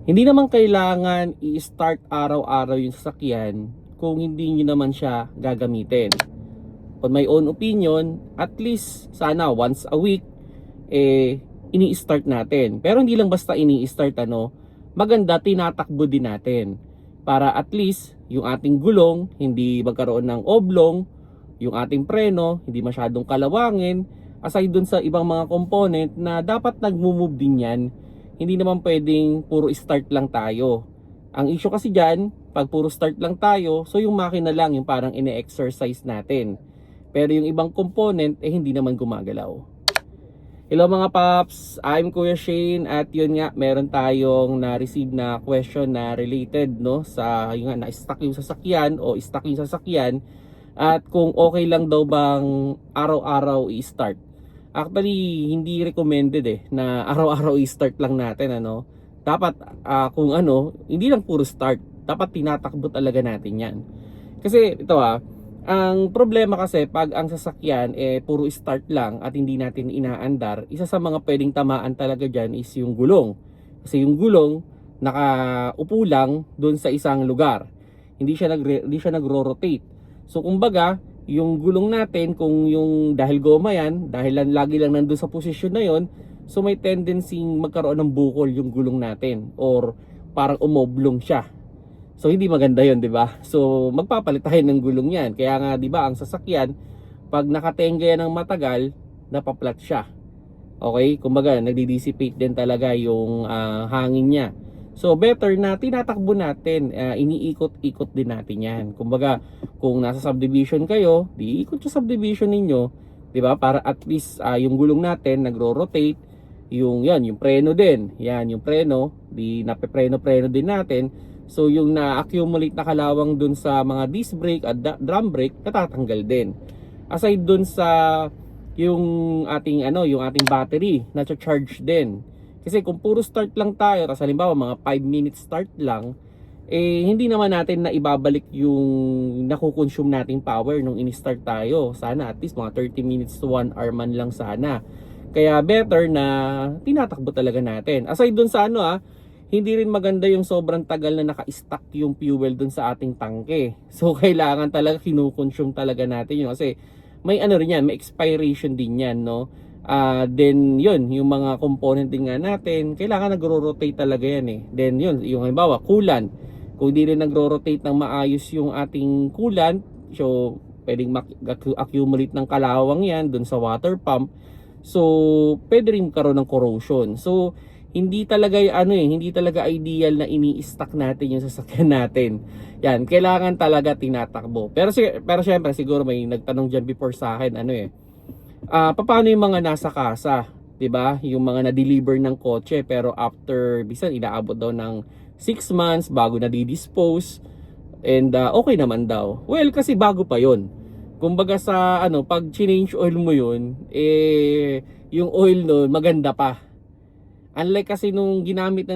Hindi naman kailangan i-start araw-araw yung sasakyan kung hindi nyo naman siya gagamitin. On my own opinion, at least sana once a week, ini-start natin. Pero hindi lang basta ini-start maganda tinatakbo din natin. Para at least yung ating gulong hindi magkaroon ng oblong, yung ating preno hindi masyadong kalawangin, aside dun sa ibang mga component na dapat nagmo-move din yan. Hindi naman pwedeng puro start lang tayo. Ang issue kasi dyan, pag puro start lang tayo, so yung makina lang yung parang ine-exercise natin. Pero yung ibang component, hindi naman gumagalaw. Hello mga paps, I'm Kuya Shane at yun nga, meron tayong na-receive na question na related sa yung nga, na-stuck yung sasakyan o stuck yung sasakyan at kung okay lang daw bang araw-araw i-start. Actually, hindi recommended na araw-araw i-start lang natin Dapat kung hindi lang puro start, dapat tinatakbo talaga natin 'yan. Kasi ito ang problema kasi pag ang sasakyan puro start lang at hindi natin inaandar, isa sa mga pwedeng tamaan talaga diyan is yung gulong. Kasi yung gulong nakaupo lang doon sa isang lugar. Hindi siya nagro-rotate. So kumbaga, yung gulong natin, kung yung dahil goma yan, dahil lagi lang nandun sa posisyon na yon, so may tendency magkaroon ng bukol yung gulong natin or parang umoblong siya. So hindi maganda yon, di ba? So magpapalit tayo ng gulong yan. Kaya nga, di ba, ang sasakyan, pag nakatenga yan ng matagal, napaplat siya. Okay? Kumbaga, nagdi-dissipate din talaga yung hangin niya. So better na tinatakbo natin, iniikot-ikot din natin yan. Kumbaga, kung nasa subdivision kayo, di ikot sa subdivision ninyo, 'di ba? Para at least yung gulong natin nagro-rotate, yung preno din. Yan, yung preno, di napepreno-preno din natin. So yung na-accumulate na kalawang dun sa mga disc brake at drum brake, natatanggal din. Aside dun sa yung ating yung ating battery, na-charge din. Kasi kung puro start lang tayo, tapos halimbawa mga 5 minutes start lang, hindi naman natin na ibabalik yung nakukonsume nating power nung ini-start tayo. Sana at least mga 30 minutes to 1 hour man lang sana. Kaya better na tinatakbo talaga natin. Aside dun sa hindi rin maganda yung sobrang tagal na naka-stack yung fuel dun sa ating tangke. So kailangan talaga kinukonsume talaga natin yun. Kasi may rin yan, may expiration din yan, then yun, yung mga component din nga natin, kailangan nagro-rotate talaga yan Then yun, yung halimbawa, coolant. Kung di rin nagro-rotate ng maayos yung ating coolant, so pwedeng accumulate ng kalawang yan dun sa water pump. So pwede rin karoon ng corrosion. So hindi talaga hindi talaga ideal na ini-stack natin yung sasakyan natin. Yan, kailangan talaga tinatakbo. Pero syempre siguro may nagtanong diyan before sa akin paano yung mga nasa kasa, 'di ba? Yung mga na-deliver ng kotse pero after bisan inaabot daw ng 6 months bago na di-dispose and okay naman daw. Well, kasi bago pa 'yon. Kumbaga sa pag change oil mo 'yun, yung oil noon maganda pa. Unlike kasi nung ginamit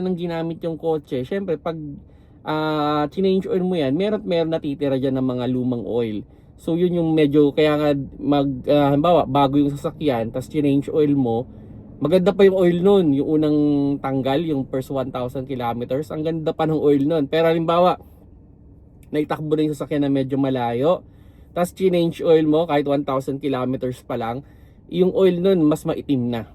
yung kotse, syempre pag change oil mo yan, meron natitira dyan ng mga lumang oil. So yun yung medyo, kaya nga halimbawa, bago yung sasakyan, tas change oil mo, maganda pa yung oil nun. Yung unang tanggal, yung first 1,000 kilometers, ang ganda pa ng oil nun. Pero halimbawa, naitakbo na yung sasakyan na medyo malayo, tas change oil mo, kahit 1,000 kilometers pa lang, yung oil nun mas maitim na.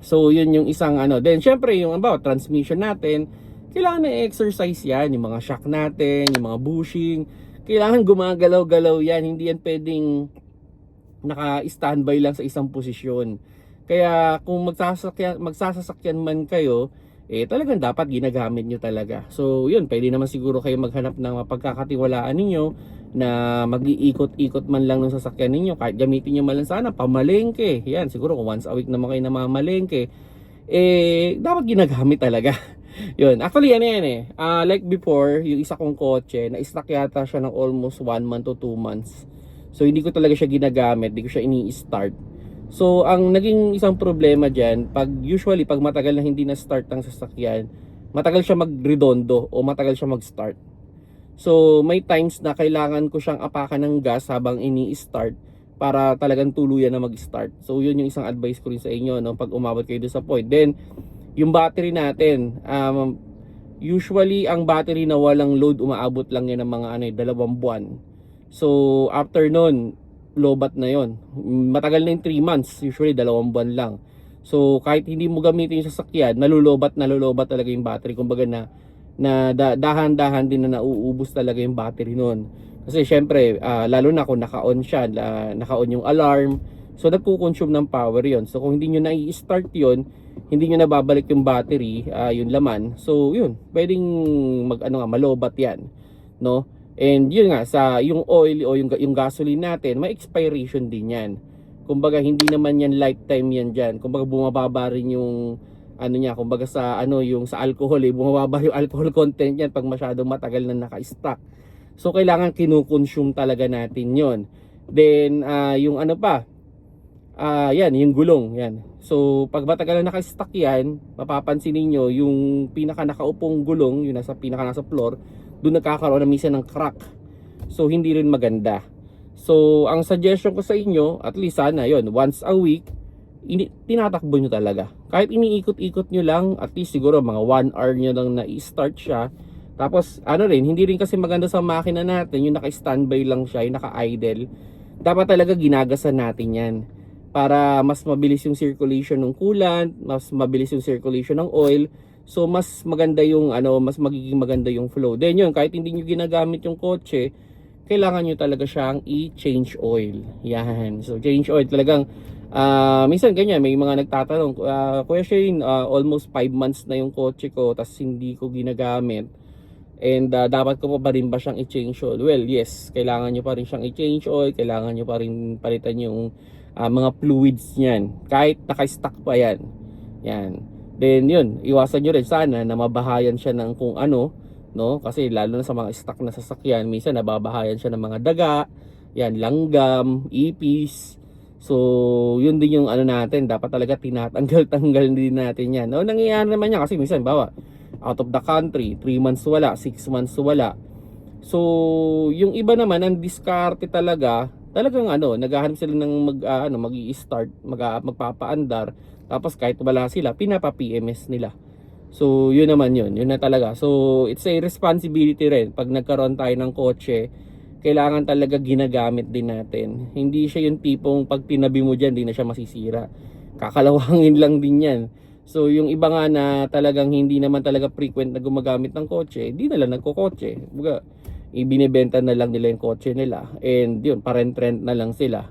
So yun yung isang Then syempre yung transmission natin, kailangan na exercise yan. Yung mga shock natin, yung mga bushing, kailangan gumagalaw-galaw yan. Hindi yan pwedeng naka-standby lang sa isang posisyon. Kaya kung magsasasakyan man kayo, talagang dapat ginagamit nyo talaga. So yun, pwede naman siguro kayo maghanap ng mapagkakatiwalaan ninyo na mag-iikot-ikot man lang ng sasakyan ninyo. Kahit gamitin nyo man lang sana pamalengke. Yan, siguro kung once a week naman kayo namamalengke, dapat ginagamit talaga. Yun, actually like before, yung isa kong kotse, na-stack yata siya ng almost 1 month to 2 months. So hindi ko talaga siya ginagamit, hindi ko siya ini-start. So ang naging isang problema dyan, usually pag matagal na hindi na-start ang sasakyan, matagal siya magredondo o matagal siya mag-start. So may times na kailangan ko siyang apakan ng gas habang ini-start para talagang tuluyan na mag-start. So yun yung isang advice ko rin sa inyo pag umabot kayo doon sa point. Then yung battery natin, Usually ang battery na walang load umaabot lang yan ng mga 2 buwan. So after nun, lobat na yon. Matagal na yung 3 months, usually 2 buwan lang. So kahit hindi mo gamitin yung sasakyan, nalulobat talaga yung battery. Kumbaga dahan-dahan din na nauubos talaga yung battery nun. Kasi syempre, lalo na kung naka-on siya, naka-on yung alarm. So nagko-consume ng power yon. So kung hindi nyo na-i-start yon, hindi nyo nababalik yung battery, yung laman. So yun, pwedeng malobat yan, no? And yun nga, sa yung oil o yung gasoline natin, may expiration din yan. Kumbaga hindi naman yan lifetime yan dyan. Kumbaga bumababa rin yung kumbaga sa yung sa alcohol, bumababa yung alcohol content yan pag masyadong matagal na naka-stock. So kailangan kino-consume talaga natin yon. Then yung yan, yung gulong yan. So pag matagal na naka-stock yan, mapapansin niyo yung pinaka nakaupong gulong, yung nasa floor, doon nagkakaroon na minsan ng crack. So hindi rin maganda. So ang suggestion ko sa inyo, at least sana yon, once a week tinatakbo nyo talaga. Kahit iniikot-ikot nyo lang, at least siguro mga 1 hour nyo lang na i-start siya. Tapos hindi rin kasi maganda sa makina natin yung naka-standby lang siya, yung naka-idle. Dapat talaga ginagasan natin yan para mas mabilis yung circulation ng coolant, mas mabilis yung circulation ng oil. So mas maganda yung mas magiging maganda yung flow. Then yun, kahit hindi niyo ginagamit yung kotse, kailangan niyo talaga siyang i-change oil. Yan. So change oil talagang minsan ganyan, may mga nagtatanong, Kuya Shane, almost 5 months na yung kotse ko tas hindi ko ginagamit. And dapat ko pa rin ba siyang i-change oil? Well, yes, kailangan niyo pa rin siyang i-change oil, kailangan niyo pa rin palitan yung mga fluids niyan. Kahit naka-stock pa yan. Yan. Then yun, iwasan nyo rin sana na mabahayan siya ng kung ano, no? Kasi lalo na sa mga stock na sasakyan, minsan nababahayan siya ng mga daga, yan, langgam, ipis. So yun din yung natin, dapat talaga tinatanggal-tanggal din natin yan. No, nangyayari naman yan kasi minsan out of the country, 3 months wala, 6 months wala. So yung iba naman ang diskarte talagang naghahanap sila ng mag-i-start, magpapaandar. Tapos kahit wala sila, pinapa-PMS nila. So yun naman yun na talaga. So it's a responsibility rin. Pag nagkaroon tayo ng kotse, kailangan talaga ginagamit din natin. Hindi siya yung tipong pag tinabi mo dyan, di na siya masisira. Kakalawangin lang din yan. So yung iba nga na talagang hindi naman talaga frequent na gumagamit ng kotse, di na lang nagkokotse. Ibinebenta na lang nila yung kotse nila. And yun, parent-rent na lang sila.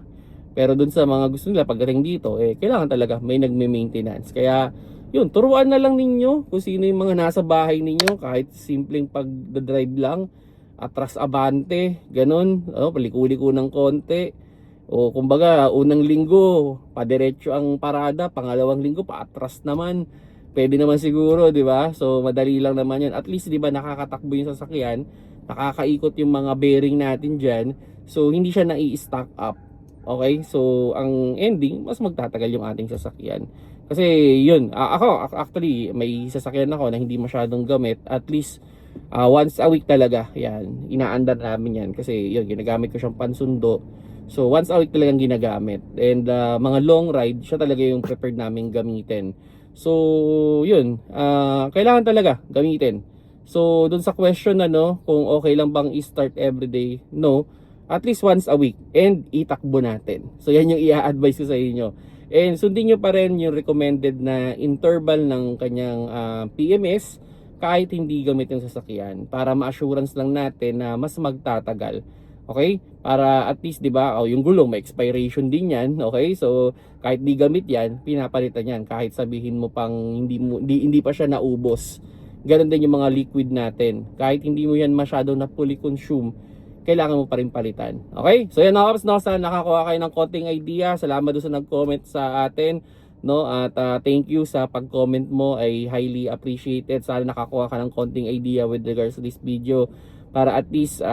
Pero dun sa mga gusto nila pagdating dito, kailangan talaga may nagme-maintenance. Kaya yun, turuan na lang ninyo kung sino yung mga nasa bahay ninyo, kahit simpleng pag-drive lang, atras abante, ganun, paliko-liko ng konti. O kumbaga, unang linggo, padiretso ang parada, pangalawang linggo, paatras naman. Pwede naman siguro, di ba? So madali lang naman yan. At least, di ba, nakakatakbo yung sasakyan, nakakaikot yung mga bearing natin dyan. So hindi siya nai-stack up. Okay, so ang ending, mas magtatagal yung ating sasakyan. Kasi yun, ako actually may sasakyan ako na hindi masyadong gamit. At least once a week talaga, yan, inaandar namin yan. Kasi yun, ginagamit ko siyang pansundo. So once a week talagang ginagamit. And mga long ride, siya talaga yung preferred namin gamitin. So yun, kailangan talaga gamitin. So dun sa question kung okay lang bang i-start everyday, no. At least once a week and itakbo natin. So yan yung i-advise ko sa inyo. And sundin nyo pa rin yung recommended na interval ng kanyang PMS kahit hindi gamit yung sasakyan para ma-assurance lang natin na mas magtatagal. Okay? Para at least 'di ba, yung gulong may expiration din 'yan, okay? So kahit di gamit 'yan, pinapalitan 'yan kahit sabihin mo pang hindi pa siya naubos. Ganun din yung mga liquid natin. Kahit hindi mo 'yan masyado na fully consume, kailangan mo pa rin palitan. Okay? So yan mga kaps, sana nakakuha kayo ng konting idea. Salamat doon sa nag-comment sa atin, no? At thank you sa pag-comment mo, ay highly appreciated. Sana nakakuha ka ng konting idea with regards to this video para at least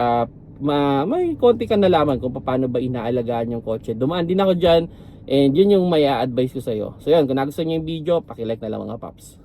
may konti ka nalaman kung paano ba inaalagaan yung kotse. Dumaan din ako dyan and yun yung may a-advise ko sa iyo. So yan, kung nagustuhan niyo yung video, paki-like na lang mga paps.